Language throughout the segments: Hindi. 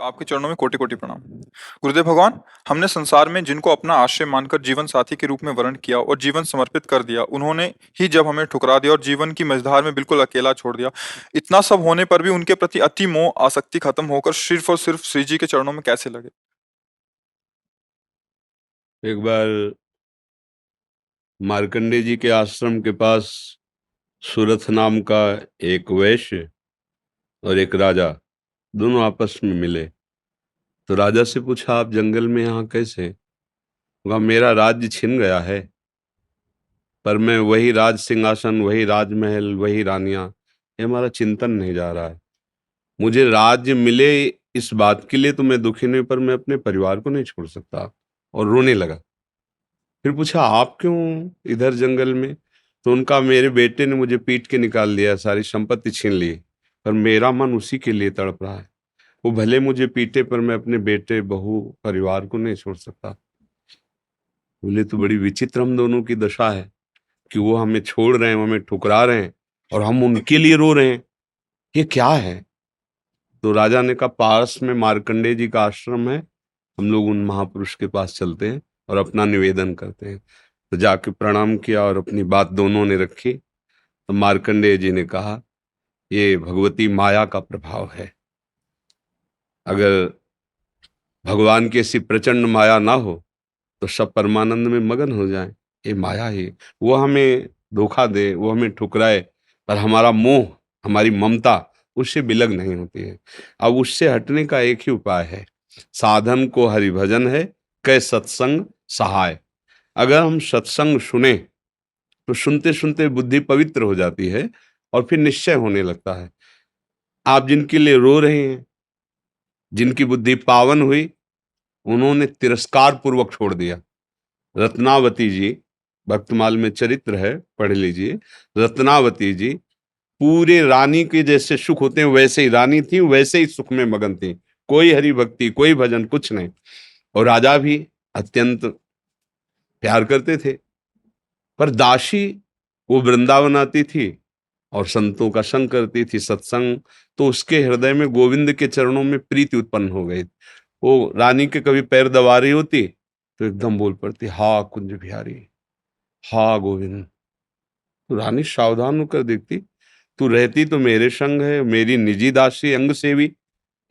आपके चरणों में कोटि कोटि प्रणाम। गुरुदेव भगवान, हमने संसार में जिनको अपना आश्रय मानकर जीवन साथी के रूप में वर्ण किया और जीवन समर्पित कर दिया, उन्होंने ही जब हमें ठुकरा दिया और जीवन की मझधार में बिल्कुल अकेला छोड़ दिया। इतना सब होने पर भी उनके प्रति अति मोह आसक्ति खत्म होकर सिर्फ और सिर्फ श्री जी के चरणों में कैसे लगे? एक बार मार्कंडे जी के आश्रम के पास सुरथ नाम का एक वैश्य और एक राजा दोनों आपस में मिले। तो राजा से पूछा, आप जंगल में यहाँ कैसे? वहाँ मेरा राज्य छिन गया है, पर मैं वही राज सिंहासन, वही राजमहल, वही रानियां, ये हमारा चिंतन नहीं जा रहा है। मुझे राज्य मिले इस बात के लिए तो मैं दुखी नहीं, पर मैं अपने परिवार को नहीं छोड़ सकता। और रोने लगा। फिर पूछा, आप क्यों इधर जंगल में? तो उनका, मेरे बेटे ने मुझे पीट के निकाल दिया, सारी संपत्ति छीन ली, पर मेरा मन उसी के लिए तड़प रहा है। वो भले मुझे पीटे, पर मैं अपने बेटे, बहू, परिवार को नहीं छोड़ सकता। बोले, तो बड़ी विचित्र हम दोनों की दशा है कि वो हमें छोड़ रहे हैं, वो हमें ठुकरा रहे हैं और हम उनके लिए रो रहे हैं, ये क्या है? तो राजा ने कहा, पास में मार्कंडेय जी का आश्रम है, हम लोग उन महापुरुष के पास चलते हैं और अपना निवेदन करते हैं। तो जाके प्रणाम किया और अपनी बात दोनों ने रखी। तो मार्कंडेय जी ने कहा, ये भगवती माया का प्रभाव है। अगर भगवान की ऐसी प्रचंड माया ना हो तो सब परमानंद में मगन हो जाएं। ये माया ही, वो हमें धोखा दे, वो हमें ठुकराए, पर हमारा मोह, हमारी ममता उससे बिलग नहीं होती है। अब उससे हटने का एक ही उपाय है, साधन को हरि भजन है, कै सत्संग सहाय। अगर हम सत्संग सुने तो सुनते सुनते बुद्धि पवित्र हो जाती है और फिर निश्चय होने लगता है। आप जिनके लिए रो रहे हैं, जिनकी बुद्धि पावन हुई, उन्होंने तिरस्कार पूर्वक छोड़ दिया। रत्नावती जी, भक्तमाल में चरित्र है, पढ़ लीजिए। रत्नावती जी पूरे रानी के जैसे सुख होते हैं वैसे ही रानी थी, वैसे ही सुख में मगन थी, कोई हरि भक्ति, कोई भजन, कुछ नहीं। और राजा भी अत्यंत प्यार करते थे। पर दासी, वो वृंदावन आती थी और संतों का संग करती थी, सत्संग, तो उसके हृदय में गोविंद के चरणों में प्रीति उत्पन्न हो गई। वो रानी के कभी पैर दबा रही होती तो एकदम बोल पड़ती, हा कुंज बिहारी, हा गोविंद। तो रानी सावधान होकर देखती, तू रहती तो मेरे संग है, मेरी निजी दासी, अंग सेवी,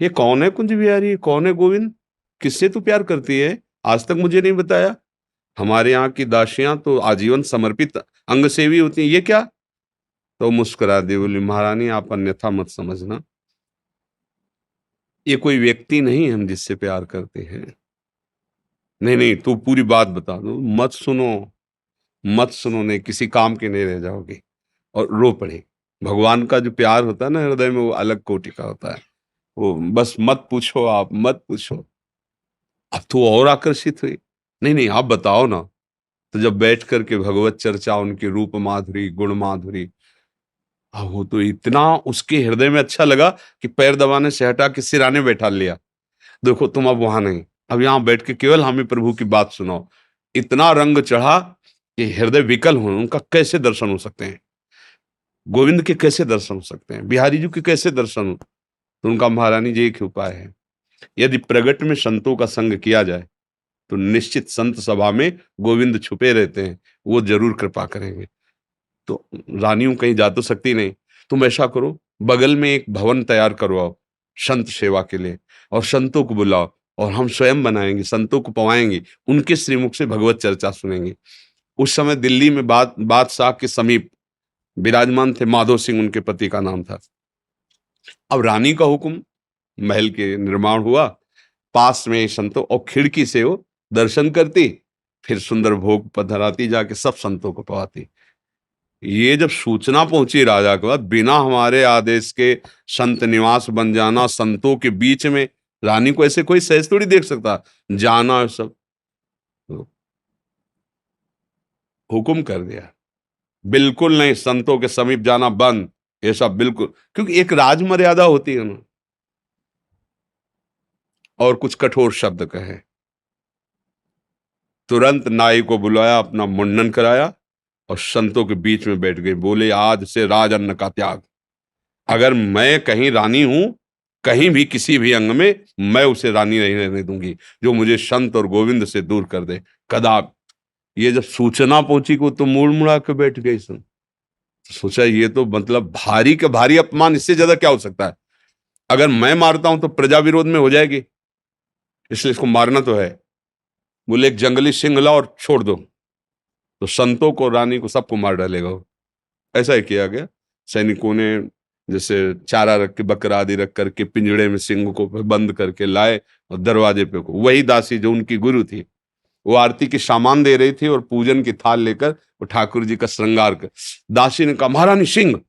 ये कौन है कुंज बिहारी, कौन है गोविंद? किससे तू प्यार करती है? आज तक मुझे नहीं बताया। हमारे यहाँ की दासियां तो आजीवन समर्पित अंग सेवी होती हैं, ये क्या? तो मुस्कुरा दी, बोली, महारानी आप अन्यथा मत समझना, ये कोई व्यक्ति नहीं हम जिससे प्यार करते हैं। नहीं नहीं, तू पूरी बात बता दो, मत सुनो, मत सुनो, नहीं किसी काम के नहीं रह जाओगे। और रो पड़े। भगवान का जो प्यार होता है ना हृदय में, वो अलग कोटि का होता है। वो बस मत पूछो, आप मत पूछो। अब तो और आकर्षित हुई, नहीं नहीं आप बताओ ना। तो जब बैठ करके भगवत चर्चा, उनकी रूप माधुरी, गुण माधुरी, वो तो इतना उसके हृदय में अच्छा लगा कि पैर दबाने से हटा के सिराने बैठा लिया। देखो तुम अब वहां नहीं, अब यहाँ बैठ के केवल हमें प्रभु की बात सुनाओ। इतना रंग चढ़ा कि हृदय विकल हो, उनका कैसे दर्शन हो सकते हैं? गोविंद के कैसे दर्शन हो सकते हैं? बिहारी जी के कैसे दर्शन हो? तो उनका, महारानी जी एक ही उपाय है, यदि प्रगट में संतों का संग किया जाए तो निश्चित संत सभा में गोविंद छुपे रहते हैं, वो जरूर कृपा करेंगे। तो रानियों कहीं जा तो सकती नहीं, तुम ऐसा करो, बगल में एक भवन तैयार करवाओ संत सेवा के लिए, और संतों को बुलाओ, और हम स्वयं बनाएंगे, संतों को पवाएंगे, उनके श्रीमुख से भगवत चर्चा सुनेंगे। उस समय दिल्ली में बादशाह के समीप विराजमान थे माधो सिंह, उनके पति का नाम था। अब रानी का हुक्म, महल के निर्माण हुआ, पास में संतों, और खिड़की से वो दर्शन करती, फिर सुंदर भोग पधराती, जाके सब संतों को पवाती। ये जब सूचना पहुंची राजा के बाद, बिना हमारे आदेश के संत निवास बन जाना, संतों के बीच में, रानी को ऐसे कोई सहज थोड़ी देख सकता, जाना सब, तो हुक्म कर दिया, बिल्कुल नहीं, संतों के समीप जाना बंद, ये सब बिल्कुल, क्योंकि एक राज मर्यादा होती है ना। और कुछ कठोर शब्द कहे, तुरंत नाई को बुलाया, अपना मुंडन कराया और संतों के बीच में बैठ गए। बोले, आज से राज अन्न का त्याग, अगर मैं कहीं रानी हूं, कहीं भी किसी भी अंग में मैं उसे रानी नहीं रहने दूंगी जो मुझे संत और गोविंद से दूर कर दे, कदाप। ये जब सूचना पहुंची को तो मुड़ मुड़ा के बैठ गई सुन। तो सोचा ये तो मतलब भारी का भारी अपमान, इससे ज्यादा क्या हो सकता है। अगर मैं मारता हूं तो प्रजा विरोध में हो जाएगी, इसलिए इसको मारना तो है। बोले एक जंगली सिंह लाओ और छोड़ दो, तो संतों को, रानी को, सबको मार डालेगा वो। ऐसा ही किया गया। सैनिकों ने जैसे चारा रख के, बकरा आदि रख करके पिंजड़े में सिंह को बंद करके लाए और दरवाजे पे को, वही दासी जो उनकी गुरु थी, वो आरती की सामान दे रही थी और पूजन की थाल लेकर वो ठाकुर जी का श्रृंगार कर। दासी ने कहा महारानी सिंह,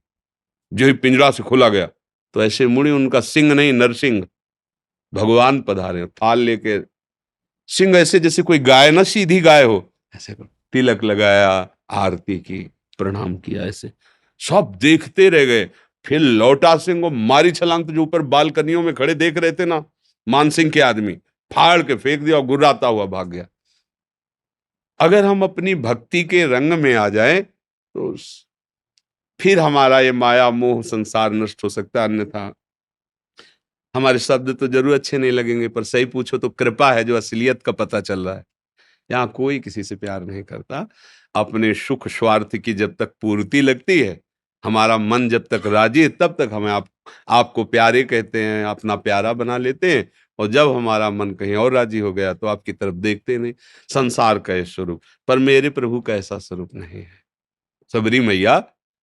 जो ही पिंजरा से खोला गया तो ऐसे मुड़ी, उनका सिंह नहीं नरसिंह, भगवान पधारे थाल लेके। सिंह ऐसे जैसे कोई गाय ना, सीधी गाय हो, ऐसे तिलक लगाया, आरती की, प्रणाम किया, ऐसे सब देखते रह गए। फिर लौटा सिंह को मारी छलांग, तो जो ऊपर बालकनियों में खड़े देख रहे थे ना मान सिंह के आदमी, फाड़ के फेंक दिया और गुर्राता हुआ भाग गया। अगर हम अपनी भक्ति के रंग में आ जाए तो फिर हमारा ये माया मोह संसार नष्ट हो सकता है। अन्यथा हमारे शब्द तो जरूर अच्छे नहीं लगेंगे, पर सही पूछो तो कृपा है जो असलियत का पता चल रहा है। यहाँ कोई किसी से प्यार नहीं करता। अपने सुख स्वार्थ की जब तक पूर्ति लगती है, हमारा मन जब तक राजी है, तब तक हमें आपको प्यारे कहते हैं, अपना प्यारा बना लेते हैं। और जब हमारा मन कहीं और राजी हो गया तो आपकी तरफ देखते नहीं। संसार का ये स्वरूप, पर मेरे प्रभु का ऐसा स्वरूप नहीं है। सबरी मैया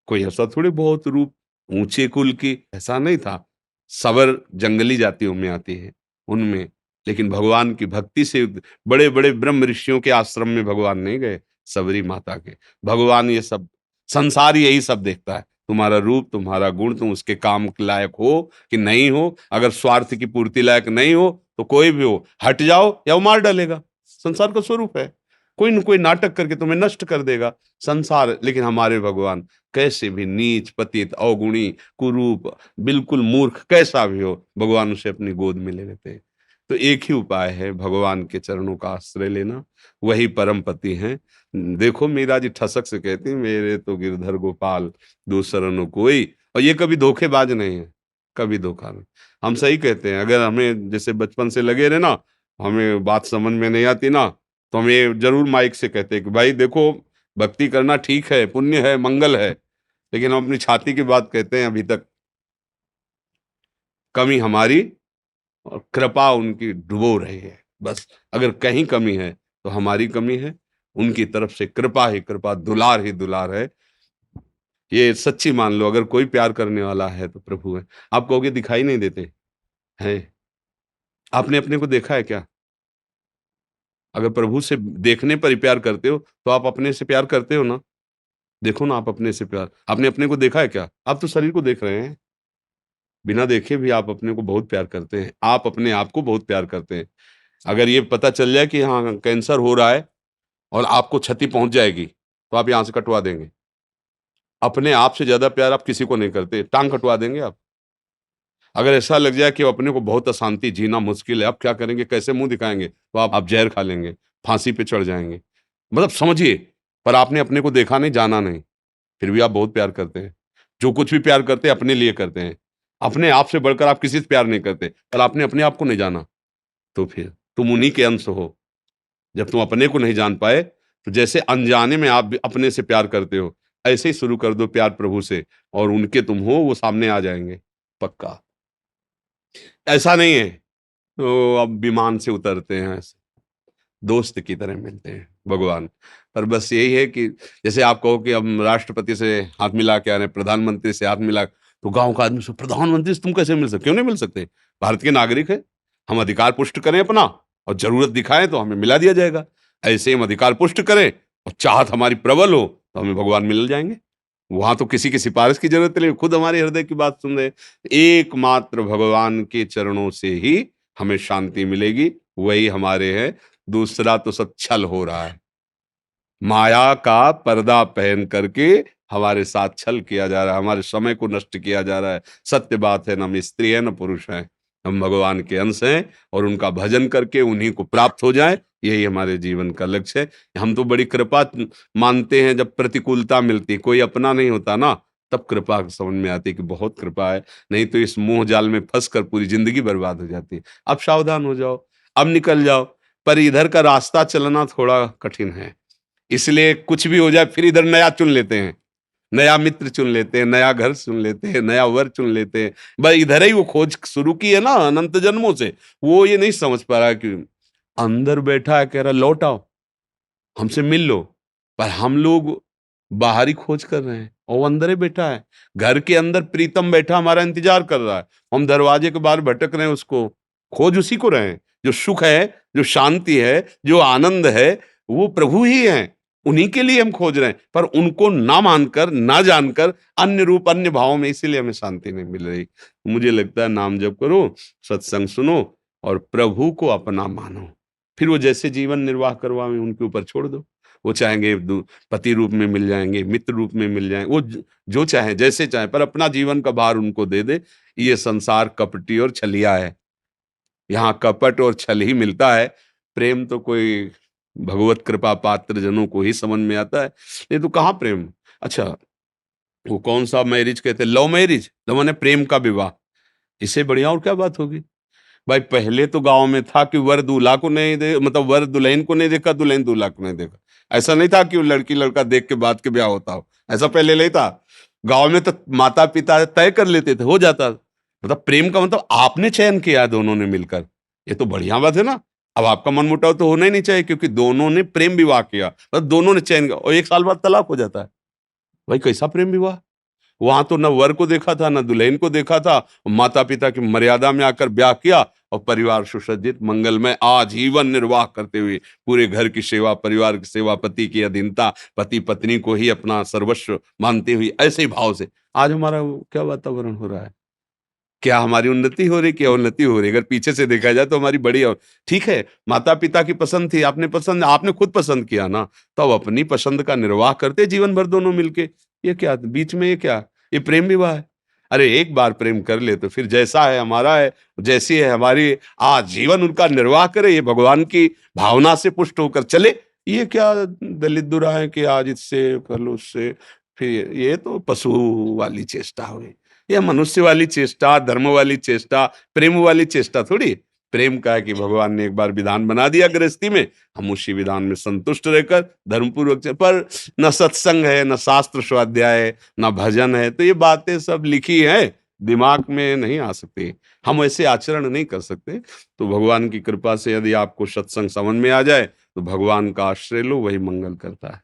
कोई ऐसा थोड़ी बहुत रूप ऊंचे कुल की, ऐसा नहीं था। सबर जंगली जातियों में आती है उनमें, लेकिन भगवान की भक्ति से बड़े बड़े ब्रह्म ऋषियों के आश्रम में भगवान नहीं गए, सबरी माता के। भगवान ये सब संसार यही सब देखता है, तुम्हारा रूप, तुम्हारा गुण, तुम उसके काम के लायक हो कि नहीं हो। अगर स्वार्थ की पूर्ति लायक नहीं हो तो कोई भी हो, हट जाओ या वो मार डालेगा। संसार का स्वरूप है, कोई न कोई नाटक करके तुम्हें नष्ट कर देगा संसार। लेकिन हमारे भगवान कैसे भी नीच, पतित, अवगुणी, कुरूप, बिल्कुल मूर्ख कैसा भी हो, भगवान उसे अपनी गोद में ले लेते हैं। तो एक ही उपाय है, भगवान के चरणों का आश्रय लेना, वही परम पति हैं। देखो मीरा जी ठसक से कहती मेरे तो गिरधर गोपाल दूसरा न कोई। और ये कभी धोखेबाज नहीं है, कभी धोखा नहीं। हम सही कहते हैं। अगर हमें जैसे बचपन से लगे रहे ना, हमें बात समझ में नहीं आती ना, तो हम ये जरूर माइक से कहते हैं कि भाई देखो, भक्ति करना ठीक है, पुण्य है, मंगल है, लेकिन हम अपनी छाती की बात कहते हैं। अभी तक कमी हमारी और कृपा उनकी डुबो रही है। बस अगर कहीं कमी है तो हमारी कमी है, उनकी तरफ से कृपा ही कृपा, दुलार ही दुलार है। ये सच्ची मान लो। अगर कोई प्यार करने वाला है तो प्रभु है। आप कहोगे दिखाई नहीं देते हैं, आपने अपने को देखा है क्या? अगर प्रभु से देखने पर ही प्यार करते हो तो आप अपने से प्यार करते हो ना? देखो ना, आप अपने से प्यार, आपने अपने को देखा है क्या? आप तो शरीर को देख रहे हैं, बिना देखे भी आप अपने को बहुत प्यार करते हैं, आप अपने आप को बहुत प्यार करते हैं। अगर ये पता चल जाए कि हाँ कैंसर हो रहा है और आपको क्षति पहुंच जाएगी तो आप यहां से कटवा देंगे। अपने आप से ज्यादा प्यार आप किसी को नहीं करते, टांग कटवा देंगे आप। अगर ऐसा लग जाए कि अपने को बहुत अशांति, जीना मुश्किल है, आप क्या करेंगे, कैसे मुंह दिखाएंगे, तो आप जहर खा लेंगे, फांसी पे चढ़ जाएंगे। मतलब समझिए, पर आपने अपने को देखा नहीं, जाना नहीं, फिर भी आप बहुत प्यार करते हैं। जो कुछ भी प्यार करते हैं अपने लिए करते हैं। अपने आप से बढ़कर आप किसी से प्यार नहीं करते, पर आपने अपने आप को नहीं जाना, तो फिर तुम उन्हीं के अंश हो। जब तुम अपने को नहीं जान पाए, तो जैसे अनजाने में आप भी अपने से प्यार करते हो, ऐसे ही शुरू कर दो प्यार प्रभु से, और उनके तुम हो, वो सामने आ जाएंगे पक्का। ऐसा नहीं है तो अब विमान से उतरते हैं, ऐसे दोस्त की तरह मिलते हैं भगवान। पर बस यही है कि जैसे आप कहो कि हम राष्ट्रपति से हाथ मिला के आ रहे हैं, प्रधानमंत्री से हाथ मिला, तो गांव का आदमी से प्रधानमंत्री से तुम कैसे मिल सकते? क्यों नहीं मिल सकते? भारत के नागरिक है, हम अधिकार पुष्ट करें अपना, और जरूरत दिखाएं तो हमें मिला दिया जाएगा। ऐसे हम अधिकार पुष्ट करें और चाहत हमारी प्रबल हो तो हमें भगवान मिल जाएंगे। वहां तो किसी की सिफारिश की जरूरत नहीं, खुद हमारे हृदय की बात सुन रहे। एकमात्र भगवान के चरणों से ही हमें शांति मिलेगी, वही हमारे हैं। दूसरा तो सब छल हो रहा है, माया का पर्दा पहन करके हमारे साथ छल किया जा रहा है, हमारे समय को नष्ट किया जा रहा है। सत्य बात है, न हम स्त्री है न पुरुष है, हम भगवान के अंश हैं, और उनका भजन करके उन्हीं को प्राप्त हो जाए, यही हमारे जीवन का लक्ष्य है। हम तो बड़ी कृपा मानते हैं जब प्रतिकूलता मिलती, कोई अपना नहीं होता ना, तब कृपा समझ में आती है कि बहुत कृपा है, नहीं तो इस मोह जाल में फंसकर पूरी जिंदगी बर्बाद हो जाती है। अब सावधान हो जाओ, अब निकल जाओ, पर इधर का रास्ता चलना थोड़ा कठिन है, इसलिए कुछ भी हो जाए फिर इधर नया चुन लेते हैं, नया मित्र चुन लेते हैं, नया घर चुन लेते हैं, नया वर चुन लेते हैं। भाई इधर ही वो खोज शुरू की है ना अनंत जन्मों से, वो ये नहीं समझ पा रहा है कि अंदर बैठा है, कह रहा लौट आओ, हमसे मिल लो, पर हम लोग बाहर ही खोज कर रहे हैं और वो अंदर ही बैठा है। घर के अंदर प्रीतम बैठा हमारा इंतजार कर रहा है, हम दरवाजे के बाहर भटक रहे हैं, उसको खोज उसी को रहे हैं। जो सुख है, जो शांति है, जो आनंद है, वो प्रभु ही हैं, उन्हीं के लिए हम खोज रहे हैं, पर उनको ना मानकर, ना जानकर अन्य रूप अन्य भावों में, इसीलिए हमें शांति नहीं मिल रही। मुझे लगता है नाम जप करो, सत्संग सुनो और प्रभु को अपना मानो, फिर वो जैसे जीवन निर्वाह करवाएं उनके ऊपर छोड़ दो। वो चाहेंगे पति रूप में मिल जाएंगे, मित्र रूप में मिल जाएंगे, वो जो चाहे जैसे चाहे, पर अपना जीवन का भार उनको दे दे। ये संसार कपटी और छलिया है, यहाँ कपट और छल ही मिलता है। प्रेम तो कोई भगवत कृपा पात्र जनों को ही समझ में आता है, ये तो कहाँ प्रेम। अच्छा, वो कौन सा मैरिज कहते हैं, लव मैरिज, तो मैंने प्रेम का विवाह, इससे बढ़िया और क्या बात होगी। भाई पहले तो गांव में था कि वर दूल्हा को नहीं दे, मतलब वर दुल्हन को नहीं देखा, दुल्हन दूल्हा को नहीं देखा। ऐसा नहीं था कि वो लड़की लड़का देख के बाद के ब्याह होता हो, ऐसा पहले नहीं था। गांव में तो माता पिता तय कर लेते थे, हो जाता। मतलब प्रेम का मतलब आपने चयन किया है दोनों ने मिलकर, ये तो बढ़िया बात है ना। अब आपका मन मुटाव तो होना ही नहीं चाहिए, क्योंकि दोनों ने प्रेम विवाह किया, मतलब दोनों ने चयन किया, और 1 साल बाद तलाक हो जाता है। भाई कैसा प्रेम विवाह। वहां तो न वर को देखा था, न दुल्हन को देखा था, माता पिता की मर्यादा में आकर ब्याह किया और परिवार सुसज्जित मंगलमय आजीवन निर्वाह करते हुए पूरे घर की सेवा, परिवार की सेवा, पति की अधीनता, पति पत्नी को ही अपना सर्वस्व मानते हुए ऐसे ही भाव से आज हमारा क्या वातावरण हो रहा है। क्या हमारी उन्नति हो रही, क्या उन्नति हो रही। अगर पीछे से देखा जाए तो हमारी बड़ी, और ठीक है माता पिता की पसंद थी, आपने पसंद, आपने खुद पसंद किया ना, तो अब अपनी पसंद का निर्वाह करते जीवन भर दोनों मिलके। ये क्या बीच में, ये क्या, ये प्रेम विवाह है। अरे एक बार प्रेम कर ले तो फिर जैसा है हमारा है, जैसी है हमारी, आज जीवन उनका निर्वाह करे, ये भगवान की भावना से पुष्ट होकर चले। ये क्या दलित दुरा है कि आज इससे कर लो उससे, फिर ये तो पशु वाली चेष्टा हुई। यह मनुष्य वाली चेष्टा, धर्म वाली चेष्टा, प्रेम वाली चेष्टा थोड़ी। प्रेम का है कि भगवान ने एक बार विधान बना दिया गृहस्थी में, हम उसी विधान में संतुष्ट रहकर धर्मपूर्वक, पर न सत्संग है, न शास्त्र स्वाध्याय है, न भजन है, तो ये बातें सब लिखी हैं, दिमाग में नहीं आ सकती, हम ऐसे आचरण नहीं कर सकते। तो भगवान की कृपा से यदि आपको सत्संग समझ में आ जाए तो भगवान का आश्रय लो, वही मंगल करता है।